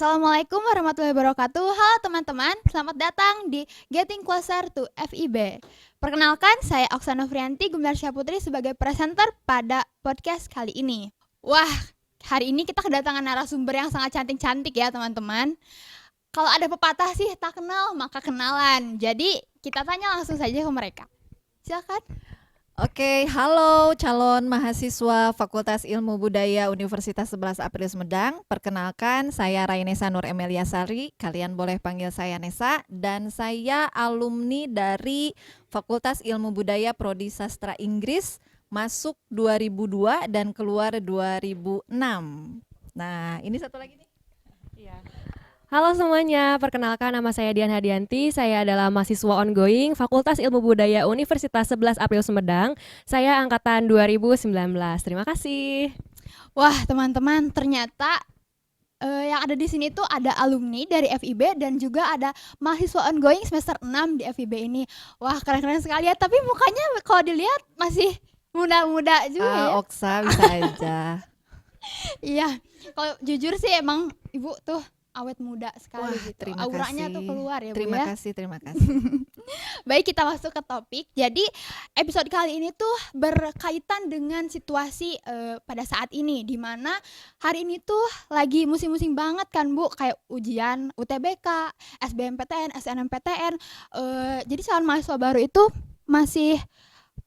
Assalamualaikum warahmatullahi wabarakatuh. Halo teman-teman, selamat datang di Getting Closer to FIB. Perkenalkan, saya Oksana Frianti Gumersya Putri sebagai presenter pada podcast kali ini. Wah, hari ini kita kedatangan narasumber yang sangat cantik-cantik ya teman-teman. Kalau ada pepatah sih, tak kenal maka kenalan. Jadi kita tanya langsung saja ke mereka. Silakan. Oke, halo calon mahasiswa Fakultas Ilmu Budaya Universitas 11 April Sumedang. Perkenalkan, saya Rainesa Nur Emelia Sari. Kalian boleh panggil saya Nesa. Dan saya alumni dari Fakultas Ilmu Budaya Prodi Sastra Inggris, masuk 2002 dan keluar 2006. Nah, ini satu lagi nih. Iya. Halo semuanya, perkenalkan nama saya Dian Hadianti. Saya adalah mahasiswa ongoing Fakultas Ilmu Budaya Universitas 11 April Sumedang. Saya angkatan 2019. Terima kasih. Wah, teman-teman, ternyata yang ada di sini tuh ada alumni dari FIB dan juga ada mahasiswa ongoing semester 6 di FIB ini. Wah, keren-keren sekali ya, tapi mukanya kalau dilihat masih muda-muda juga ya. Oksa bisa aja. Iya, kalau jujur sih emang Ibu tuh awet muda sekali. Wah, gitu. terima Auranya kasih. tuh keluar ya, Bu Terima ya. kasih, terima kasih. Baik, kita masuk ke topik. Jadi episode kali ini tuh berkaitan dengan situasi pada saat ini, di mana hari ini tuh lagi musim-musim banget kan Bu, kayak ujian UTBK, SBMPTN, SNMPTN. Jadi calon mahasiswa baru itu masih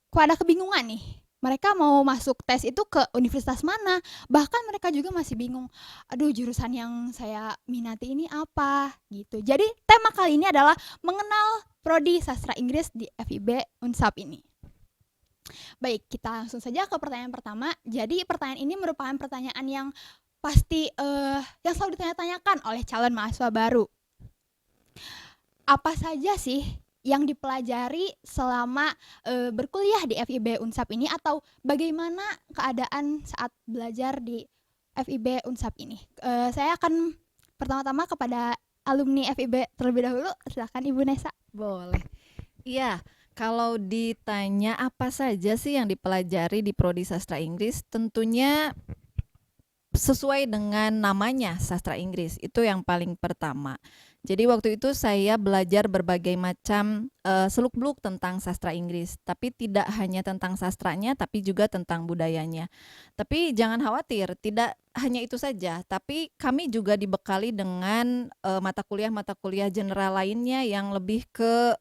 pada kebingungan nih. Mereka mau masuk tes itu ke universitas mana, bahkan mereka juga masih bingung, aduh jurusan yang saya minati ini apa gitu. Jadi tema kali ini adalah mengenal Prodi Sastra Inggris di FIB Unsap ini. Baik, kita langsung saja ke pertanyaan pertama. Jadi pertanyaan ini merupakan pertanyaan yang pasti yang selalu ditanya-tanyakan oleh calon mahasiswa baru. Apa saja sih yang dipelajari selama berkuliah di FIB Unsap ini, atau bagaimana keadaan saat belajar di FIB Unsap ini? Saya akan pertama-tama kepada alumni FIB terlebih dahulu. Silakan Ibu Nesa. Boleh. Iya, kalau ditanya apa saja sih yang dipelajari di Prodi Sastra Inggris, tentunya sesuai dengan namanya sastra Inggris, itu yang paling pertama. Jadi waktu itu saya belajar berbagai macam seluk-beluk tentang sastra Inggris, tapi tidak hanya tentang sastranya, tapi juga tentang budayanya. Tapi jangan khawatir, tidak hanya itu saja, tapi kami juga dibekali dengan mata kuliah general lainnya yang lebih ke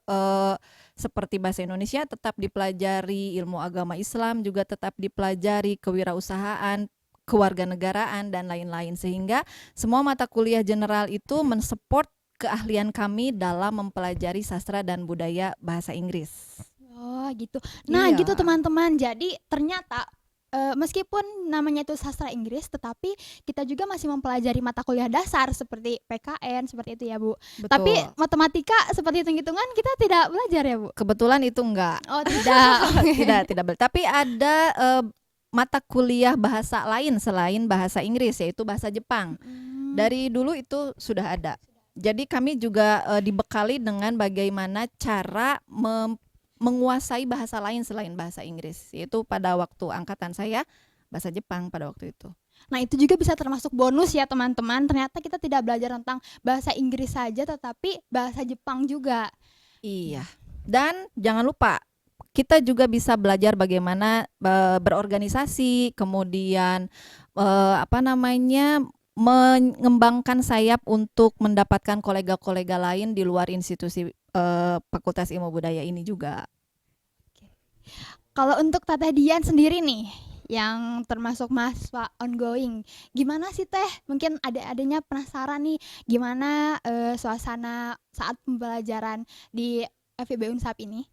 seperti bahasa Indonesia tetap dipelajari, ilmu agama Islam juga tetap dipelajari, kewirausahaan, kewarganegaraan, dan lain-lain, sehingga semua mata kuliah general itu mensupport keahlian kami dalam mempelajari sastra dan budaya bahasa Inggris. Oh gitu. Nah Iya. gitu teman-teman. Jadi ternyata meskipun namanya itu sastra Inggris, tetapi kita juga masih mempelajari mata kuliah dasar seperti PKN, seperti itu ya Bu. Betul. Tapi matematika seperti hitung-hitungan kita tidak belajar ya Bu? Kebetulan itu enggak. Oh tidak. tidak. Tapi ada mata kuliah bahasa lain selain bahasa Inggris, yaitu bahasa Jepang. Dari dulu itu sudah ada. Jadi kami juga dibekali dengan bagaimana cara menguasai bahasa lain selain bahasa Inggris, yaitu pada waktu angkatan saya bahasa Jepang pada waktu itu. Nah itu juga bisa termasuk bonus ya teman-teman. Ternyata kita tidak belajar tentang bahasa Inggris saja, tetapi bahasa Jepang juga. Iya. Dan jangan lupa, kita juga bisa belajar bagaimana berorganisasi, kemudian mengembangkan sayap untuk mendapatkan kolega-kolega lain di luar institusi Fakultas Ilmu Budaya ini juga. Kalau untuk Teteh Dian sendiri nih, yang termasuk mahasiswa ongoing, gimana sih Teh? Mungkin adanya penasaran nih, gimana suasana saat pembelajaran di FIB Unsap ini?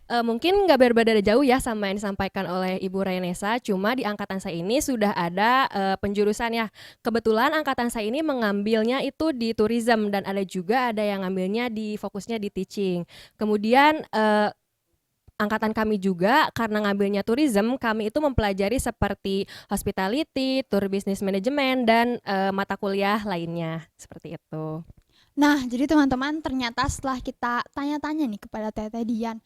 Mungkin nggak berbeda jauh ya sama yang disampaikan oleh Ibu Rainesa, cuma di angkatan saya ini sudah ada penjurusan ya. Kebetulan angkatan saya ini mengambilnya itu di tourism, dan ada yang ngambilnya fokusnya di teaching. Kemudian angkatan kami juga karena ngambilnya tourism, kami itu mempelajari seperti hospitality, tour business management, dan mata kuliah lainnya seperti itu. Nah, jadi teman-teman, ternyata setelah kita tanya-tanya nih kepada Teteh Dian,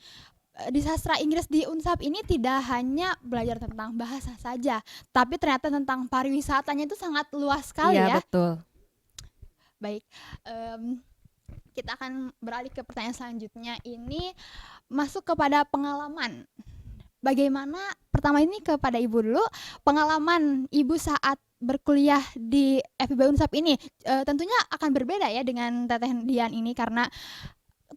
di sastra Inggris di Unsap ini tidak hanya belajar tentang bahasa saja, tapi ternyata tentang pariwisatanya itu sangat luas sekali Iya, ya. betul. Baik, kita akan beralih ke pertanyaan selanjutnya. Ini masuk kepada pengalaman. Bagaimana pertama ini kepada Ibu dulu, pengalaman Ibu saat berkuliah di FIB Unsap ini, tentunya akan berbeda ya dengan Teteh Dian ini karena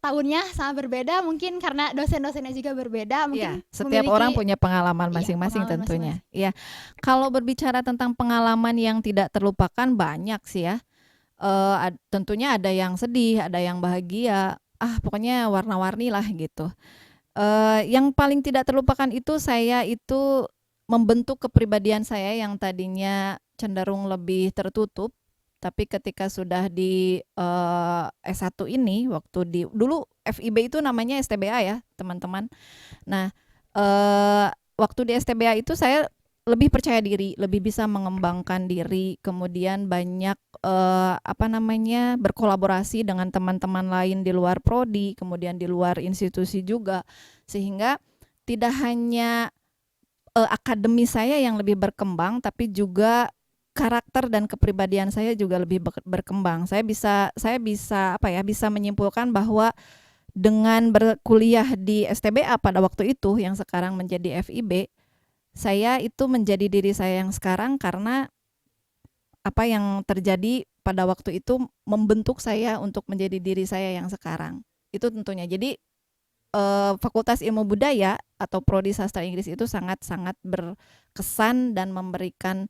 tahunnya sangat berbeda, mungkin karena dosen-dosennya juga berbeda, Iya, mungkin setiap orang memiliki punya pengalaman iya, masing-masing pengalaman tentunya. masing-masing. Iya, kalau berbicara tentang pengalaman yang tidak terlupakan banyak sih ya. Tentunya ada yang sedih, ada yang bahagia, pokoknya warna-warni lah gitu. Yang paling tidak terlupakan itu saya itu membentuk kepribadian saya yang tadinya cenderung lebih tertutup, tapi ketika sudah di S1 ini, dulu FIB itu namanya STBA ya teman-teman. Nah, waktu di STBA itu saya lebih percaya diri, lebih bisa mengembangkan diri, kemudian banyak berkolaborasi dengan teman-teman lain di luar prodi, kemudian di luar institusi juga, sehingga tidak hanya akademis saya yang lebih berkembang, tapi juga karakter dan kepribadian saya juga lebih berkembang. Saya bisa menyimpulkan bahwa dengan berkuliah di STBA pada waktu itu yang sekarang menjadi FIB, saya itu menjadi diri saya yang sekarang karena apa yang terjadi pada waktu itu membentuk saya untuk menjadi diri saya yang sekarang. Itu tentunya. Jadi Fakultas Ilmu Budaya atau Prodi Sastra Inggris itu sangat-sangat berkesan dan memberikan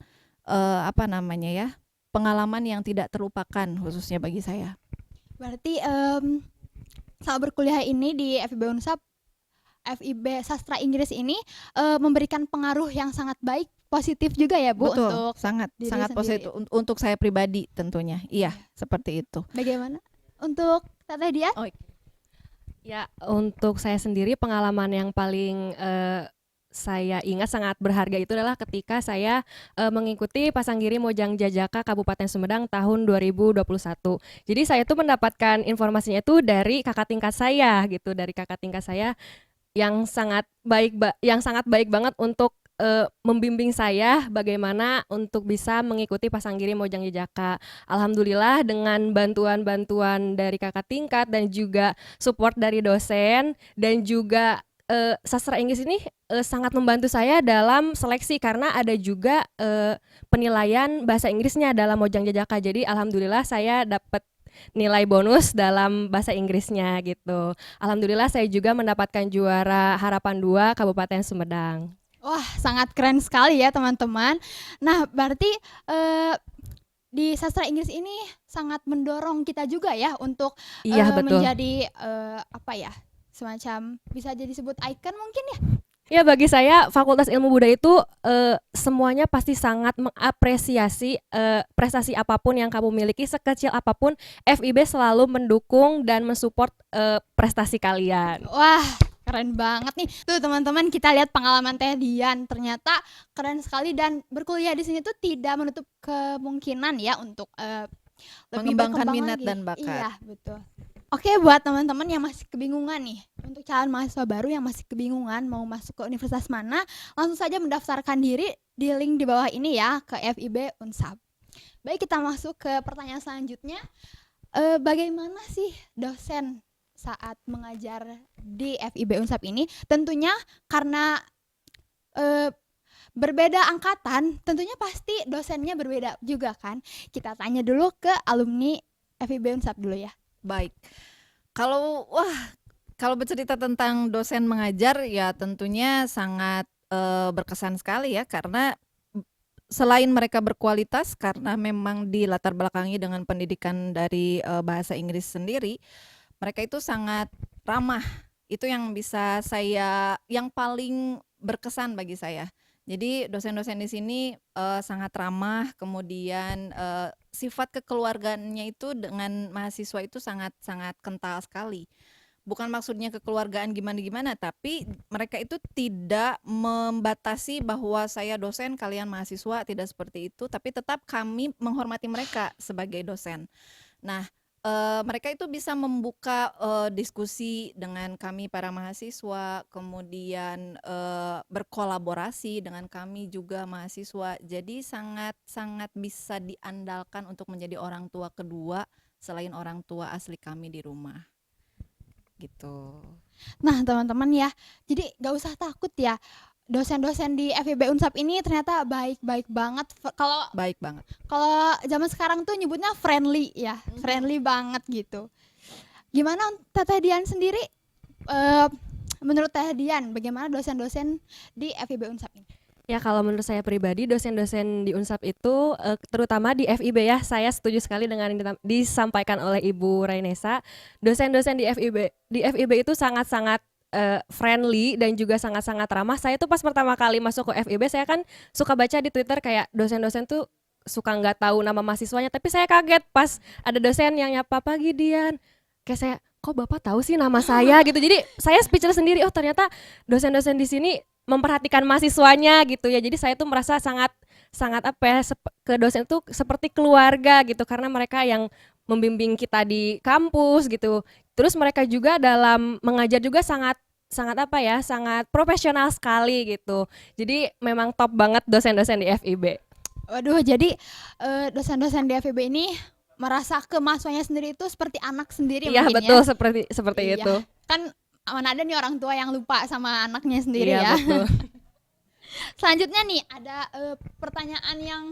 pengalaman yang tidak terlupakan khususnya bagi saya. Berarti saat berkuliah ini di FIB Unsap, FIB Sastra Inggris ini memberikan pengaruh yang sangat baik, positif juga ya Bu. Betul, untuk sangat diri positif sendiri. untuk saya pribadi tentunya. Iya, seperti itu. Bagaimana untuk Teteh Dian? Ya, untuk saya sendiri pengalaman yang paling saya ingat sangat berharga itu adalah ketika saya mengikuti Pasanggiri Mojang Jajaka Kabupaten Sumedang tahun 2021. Jadi saya tuh mendapatkan informasinya itu dari kakak tingkat saya gitu, dari kakak tingkat saya yang sangat baik banget untuk membimbing saya bagaimana untuk bisa mengikuti Pasanggiri Mojang Jajaka. Alhamdulillah dengan bantuan-bantuan dari kakak tingkat dan juga support dari dosen dan juga sastra Inggris ini sangat membantu saya dalam seleksi karena ada juga penilaian bahasa Inggrisnya dalam Mojang Jajaka. Jadi alhamdulillah saya dapat nilai bonus dalam bahasa Inggrisnya gitu. Alhamdulillah saya juga mendapatkan juara Harapan 2 Kabupaten Sumedang. Wah, sangat keren sekali ya teman-teman. Nah, berarti di sastra Inggris ini sangat mendorong kita juga ya untuk Iya, betul. menjadi semacam bisa jadi disebut icon mungkin ya. Ya, bagi saya Fakultas Ilmu Budaya itu semuanya pasti sangat mengapresiasi prestasi apapun yang kamu miliki, sekecil apapun FIB selalu mendukung dan mensupport prestasi kalian. Wah, keren banget nih. Tuh teman-teman, kita lihat pengalaman Teh Dian. Ternyata keren sekali dan berkuliah di sini tuh tidak menutup kemungkinan ya untuk lebih Mengembangkan berkembang minat lagi. dan bakat. Iya, betul. Oke, buat teman-teman yang masih kebingungan nih, untuk calon mahasiswa baru yang masih kebingungan mau masuk ke universitas mana, langsung saja mendaftarkan diri di link di bawah ini ya ke FIB Unsap. Baik, kita masuk ke pertanyaan selanjutnya. Bagaimana sih dosen saat mengajar di FIB Unsap ini? Tentunya karena berbeda angkatan, tentunya pasti dosennya berbeda juga kan. Kita tanya dulu ke alumni FIB Unsap dulu ya. Baik. Kalau bercerita tentang dosen mengajar ya tentunya sangat berkesan sekali ya karena selain mereka berkualitas karena memang dilatar belakangi dengan pendidikan dari bahasa Inggris sendiri, mereka itu sangat ramah. Itu yang yang paling berkesan bagi saya. Jadi dosen-dosen di sini sangat ramah, kemudian sifat kekeluargaannya itu dengan mahasiswa itu sangat kental sekali. Bukan maksudnya kekeluargaan gimana-gimana, tapi mereka itu tidak membatasi bahwa saya dosen, kalian mahasiswa, tidak seperti itu, tapi tetap kami menghormati mereka sebagai dosen. Nah, mereka itu bisa membuka diskusi dengan kami para mahasiswa, kemudian berkolaborasi dengan kami juga mahasiswa. Jadi sangat bisa diandalkan untuk menjadi orang tua kedua selain orang tua asli kami di rumah. Gitu. Nah, teman-teman ya, jadi gak usah takut ya. Dosen-dosen di FIB Unsap ini ternyata baik-baik banget. Kalau Baik banget. kalau zaman sekarang tuh nyebutnya friendly ya, friendly banget gitu. Gimana Teteh Dian sendiri? Menurut Teteh Dian, bagaimana dosen-dosen di FIB Unsap ini? Ya kalau menurut saya pribadi dosen-dosen di Unsap itu terutama di FIB ya, saya setuju sekali dengan yang disampaikan oleh Ibu Rainesa. Dosen-dosen di FIB itu sangat-sangat friendly dan juga sangat-sangat ramah. Saya tuh pas pertama kali masuk ke FIB, saya kan suka baca di Twitter kayak dosen-dosen tuh suka nggak tahu nama mahasiswanya, tapi saya kaget pas ada dosen yang nyapa pagi Dian. Kayak saya, kok Bapak tahu sih nama saya gitu. Jadi saya speechless sendiri, oh ternyata dosen-dosen di sini memperhatikan mahasiswanya gitu ya. Jadi saya tuh merasa sangat apa ya, ke dosen itu seperti keluarga gitu, karena mereka yang membimbing kita di kampus gitu. Terus mereka juga dalam mengajar juga sangat apa ya, sangat profesional sekali gitu. Jadi memang top banget dosen-dosen di FIB. Waduh, jadi dosen-dosen di FIB ini merasa ke mahasiswanya sendiri itu seperti anak sendiri Iya mungkin betul, ya. seperti Iya. itu. Kan mana ada nih orang tua yang lupa sama anaknya sendiri Iya ya. betul. Selanjutnya nih ada pertanyaan yang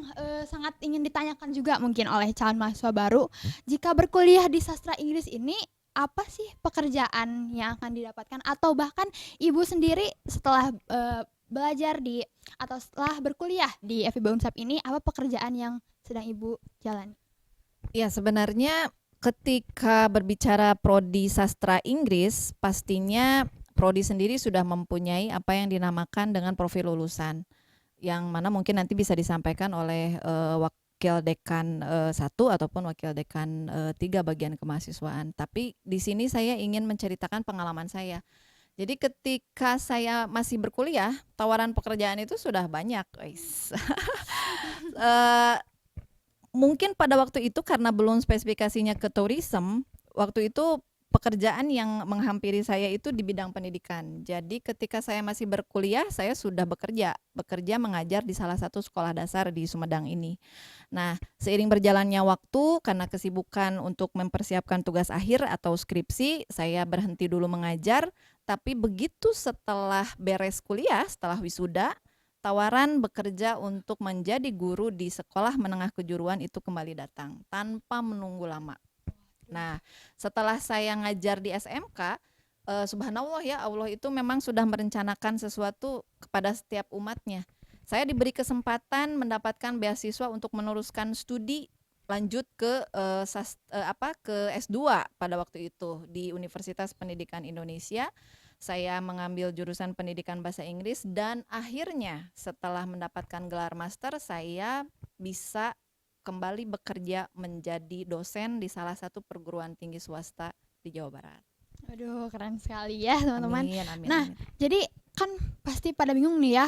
sangat ingin ditanyakan juga mungkin oleh calon mahasiswa baru. Jika berkuliah di sastra Inggris ini, apa sih pekerjaan yang akan didapatkan, atau bahkan ibu sendiri setelah belajar di atau setelah berkuliah di FIB Unsap ini, apa pekerjaan yang sedang ibu jalani? Ya, sebenarnya ketika berbicara prodi sastra Inggris, pastinya prodi sendiri sudah mempunyai apa yang dinamakan dengan profil lulusan, yang mana mungkin nanti bisa disampaikan oleh wakil dekan 1 ataupun wakil dekan 3 bagian kemahasiswaan. Tapi di sini saya ingin menceritakan pengalaman saya. Jadi ketika saya masih berkuliah, tawaran pekerjaan itu sudah banyak, guys. Mungkin pada waktu itu karena belum spesifikasinya ke tourism, waktu itu pekerjaan yang menghampiri saya itu di bidang pendidikan. Jadi ketika saya masih berkuliah, saya sudah bekerja mengajar di salah satu sekolah dasar di Sumedang ini. Nah, seiring berjalannya waktu, karena kesibukan untuk mempersiapkan tugas akhir atau skripsi, saya berhenti dulu mengajar. Tapi begitu setelah beres kuliah, setelah wisuda, tawaran bekerja untuk menjadi guru di sekolah menengah kejuruan itu kembali datang tanpa menunggu lama. Nah, setelah saya ngajar di SMK, subhanallah ya, Allah itu memang sudah merencanakan sesuatu kepada setiap umatnya. Saya diberi kesempatan mendapatkan beasiswa untuk meneruskan studi lanjut ke ke S2 pada waktu itu di Universitas Pendidikan Indonesia. Saya mengambil jurusan pendidikan bahasa Inggris dan akhirnya setelah mendapatkan gelar master, saya bisa kembali bekerja menjadi dosen di salah satu perguruan tinggi swasta di Jawa Barat. Aduh, keren sekali ya teman-teman. Amin. Nah, jadi kan pasti pada bingung nih ya,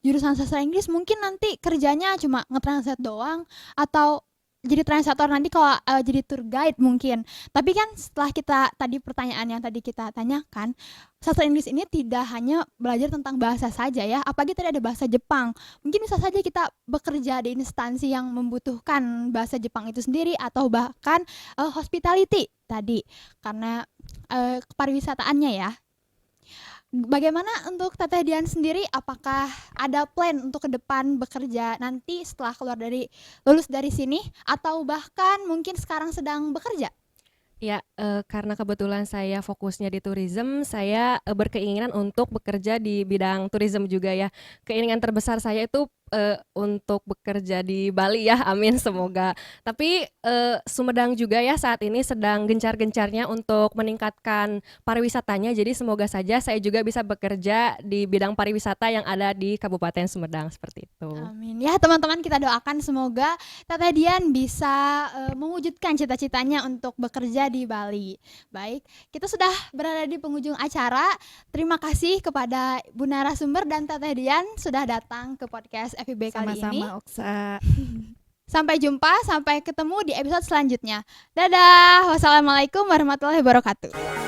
jurusan sastra Inggris mungkin nanti kerjanya cuma nge-translate doang, atau jadi translator nanti kalau jadi tour guide mungkin. Tapi kan setelah kita tadi pertanyaan yang tadi kita tanyakan, sastra Inggris ini tidak hanya belajar tentang bahasa saja ya, apalagi tadi ada bahasa Jepang. Mungkin bisa saja kita bekerja di instansi yang membutuhkan bahasa Jepang itu sendiri, atau bahkan hospitality tadi karena kepariwisataannya ya. Bagaimana untuk Teteh Dian sendiri, apakah ada plan untuk ke depan bekerja nanti setelah lulus dari sini, atau bahkan mungkin sekarang sedang bekerja? Ya, karena kebetulan saya fokusnya di tourism, saya berkeinginan untuk bekerja di bidang tourism juga ya. Keinginan terbesar saya itu untuk bekerja di Bali ya, amin semoga. Tapi Sumedang juga ya saat ini sedang gencar-gencarnya untuk meningkatkan pariwisatanya. Jadi semoga saja saya juga bisa bekerja di bidang pariwisata yang ada di Kabupaten Sumedang seperti itu. Amin. Ya teman-teman, kita doakan semoga Teteh Dian bisa mewujudkan cita-citanya untuk bekerja di Bali. Baik, kita sudah berada di penghujung acara. Terima kasih kepada Bu narasumber dan Teteh Dian sudah datang ke podcast FIB kali ini. Sama-sama, Oksa. Sampai jumpa, sampai ketemu di episode selanjutnya. Dadah, wassalamualaikum warahmatullahi wabarakatuh.